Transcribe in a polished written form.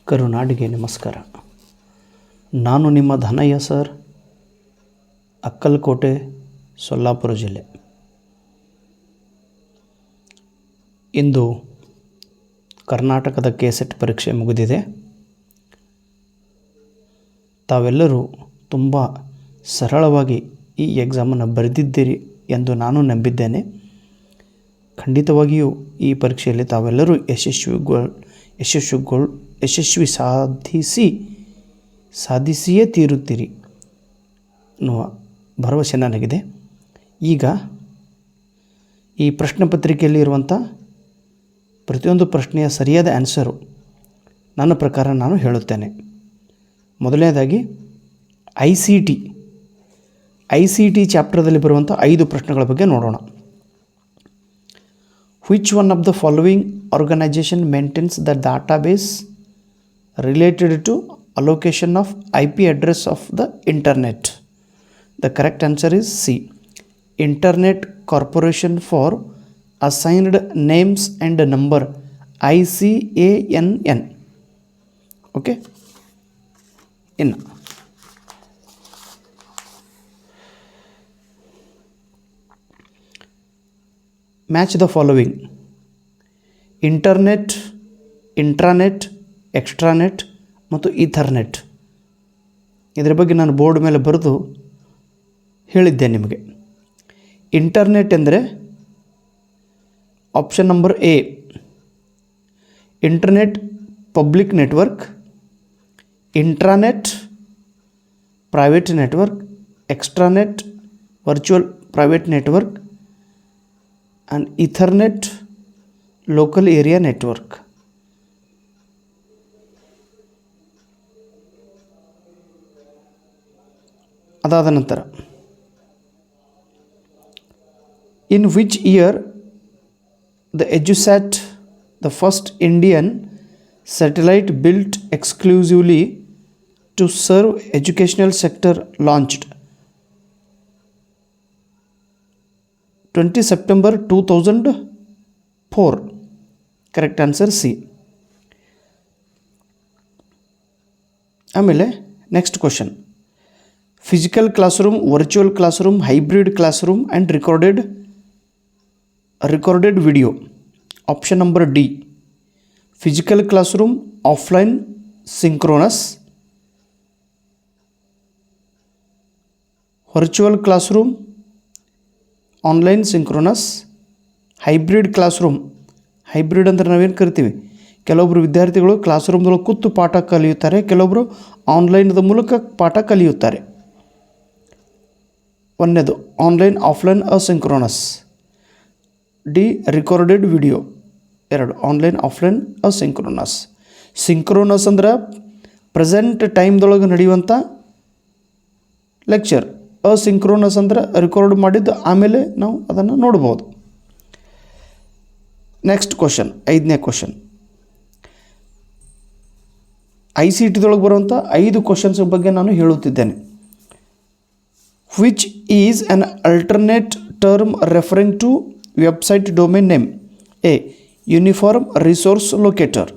ಕರುನಾಡಿಗೆ ನಮಸ್ಕಾರ. ನಾನು ನಿಮ್ಮ ಧನಯ್ಯ ಸರ್, ಅಕ್ಕಲಕೋಟೆ, ಸೊಲ್ಲಾಪುರ ಜಿಲ್ಲೆ. ಇಂದು ಕರ್ನಾಟಕದ ಕೆಸೆಟ್ ಪರೀಕ್ಷೆ ಮುಗಿದಿದೆ. ತಾವೆಲ್ಲರೂ ತುಂಬ ಸರಳವಾಗಿ ಈ ಎಕ್ಸಾಮನ್ನು ಬರೆದಿದ್ದೀರಿ ಎಂದು ನಾನು ನಂಬಿದ್ದೇನೆ. ಖಂಡಿತವಾಗಿಯೂ ಈ ಪರೀಕ್ಷೆಯಲ್ಲಿ ತಾವೆಲ್ಲರೂ ಯಶಸ್ವಿ ಸಾಧಿಸಿಯೇ ತೀರುತ್ತೀರಿ ಅನ್ನುವ ಭರವಸೆ ನನಗಿದೆ. ಈಗ ಈ ಪ್ರಶ್ನೆ ಪತ್ರಿಕೆಯಲ್ಲಿ ಇರುವಂಥ ಪ್ರತಿಯೊಂದು ಪ್ರಶ್ನೆಯ ಸರಿಯಾದ ಆನ್ಸರು ನನ್ನ ಪ್ರಕಾರ ನಾನು ಹೇಳುತ್ತೇನೆ. ಮೊದಲನೇದಾಗಿ ಐ ಸಿ ಟಿ ಚಾಪ್ಟರ್ದಲ್ಲಿ ಬರುವಂಥ 5 ಪ್ರಶ್ನೆಗಳ ಬಗ್ಗೆ ನೋಡೋಣ. Which one of the following organization maintains the database related to allocation of IP address of the internet? The correct answer is C. Internet Corporation for Assigned Names and Number, ICANN. Okay. Match the following: internet, intranet, extranet ಮತ್ತು Ethernet. ಇದರ ಬಗ್ಗೆ ನಾನು board ಮೇಲೆ ಬರೆದು ಹೇಳಿದ್ದೆ ನಿಮಗೆ. Internet ಎಂದರೆ option number A, internet public network. Intranet private network. Extranet virtual private network. and Ethernet local area network. ಅದಾದ ನಂತರ, in which year the EduSat, the first Indian satellite built exclusively to serve educational sector, launched? 20 September 2004. Correct answer C. ಆಮೇಲೆ next question: physical classroom, virtual classroom, hybrid classroom and recorded video. Option number D, physical classroom, offline synchronous. Virtual classroom, online synchronous. Hybrid classroom, hybrid ಅಂದರೆ ನಾವೇನು ಕರಿತೀವಿ, ಕೆಲವೊಬ್ಬರು ವಿದ್ಯಾರ್ಥಿಗಳು class ರೂಮ್ದೊಳಗೆ ಕೂತು ಪಾಠ ಕಲಿಯುತ್ತಾರೆ, ಕೆಲವೊಬ್ಬರು ಆನ್ಲೈನ್ದ ಮೂಲಕ ಪಾಠ ಕಲಿಯುತ್ತಾರೆ. ಒಂದನೇದು ಆನ್ಲೈನ್, ಆಫ್ಲೈನ್, ಅಸಿಂಕ್ರೋನಸ್. ಡಿ, recorded video. 2, online, offline, asynchronous. Synchronous ಅಂದ್ರೆ ಪ್ರೆಸೆಂಟ್ ಟೈಮ್ದೊಳಗೆ ನಡೆಯುವಂಥ ಲೆಕ್ಚರ್. ಅಸಿಂಕ್ರೋನಸ್ ಅಂದ್ರೆ ರೆಕಾರ್ಡ್ ಮಾಡಿದ್ದು ಆಮೇಲೆ ನಾವು ಅದನ್ನು ನೋಡ್ಬೋದು. ನೆಕ್ಸ್ಟ್ ಕ್ವಶನ್, 5ನೇ ಕ್ವಶನ್. ICTದೊಳಗೆ ಬರುವಂಥ 5 ಕ್ವಶನ್ಸ್ ಬಗ್ಗೆ ನಾನು ಹೇಳುತ್ತಿದ್ದೇನೆ. Which is on alternate term referring to website domain name? A, uniform resource locator.